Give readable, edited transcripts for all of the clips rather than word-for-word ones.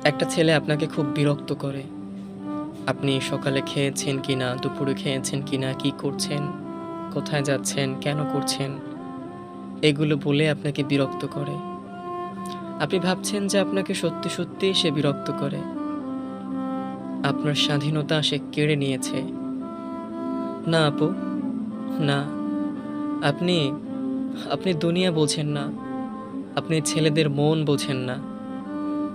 একটা ছেলে আপনাকে খুব বিরক্ত করে। আপনি সকালে খেয়েছেন কিনা, দুপুরে খেয়েছেন কিনা, কি করছেন, কোথায় যাচ্ছেন, কেন করছেন, এগুলো বলে আপনাকে বিরক্ত করে। আপনি ভাবছেন যে আপনাকে সত্যি, সত্যিই সে বিরক্ত করে। আপনার স্বাধীনতা সে কেড়ে নিয়েছে। না আপু, না। আপনি, আপনি দুনিয়া বোঝেন না। আপনি ছেলেদের মন বোঝেন না।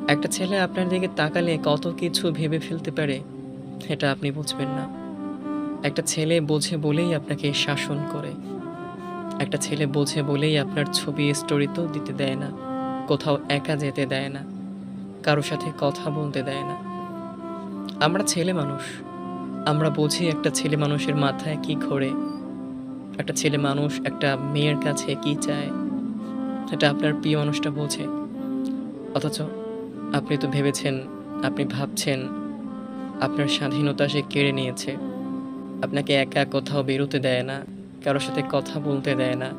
একটা ছেলে আপনার দিকে তাকালে কত কিছু ভেবে ফেলতে পারে, এটা আপনি বুঝবেন না। একটা ছেলে বোঝে বলেই আপনাকে শাসন করে। একটা ছেলে বোঝে বলেই আপনার ছবি স্টোরিতেও দিতে দেয় না। কোথাও একা যেতে দেয় না। কারো সাথে কথা বলতে দেয় না। আমরা ছেলে মানুষ। আমরা বুঝি একটা ছেলে মানুষের মাথায় কি ঘোরে। একটা ছেলে মানুষ একটা মেয়ের কাছে কি চায়। এটা আপনার প্রিয় মানুষটা বোঝে। অথচ আপনি তো ভেবেছেন, আপনি ভাবছেন আপনার স্বাধীনতা সে কেড়ে নিয়েছে। আপনাকে একা কোথাও বেরোতে দেয় না। কারো সাথে কথা বলতে দেয় না।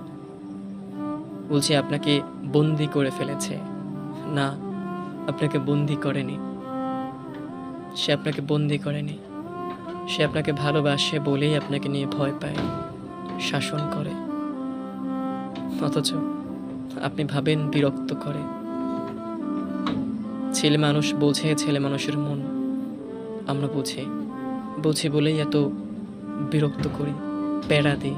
বলছে আপনাকে বন্দি করে ফেলেছে। না, আপনাকে বন্দি করেনি। সে আপনাকে বন্দি করেনি। সে আপনাকে ভালোবাসে বলেই আপনাকে নিয়ে ভয় পায়, শাসন করে। অথচ আপনি ভাবেন বিরক্ত করে। ছেলে মানুষ বোঝে ছেলে মানুষের মন। আমরা বুঝি। বুঝি বলেই এত বিরক্ত করি, প্যারা দিই।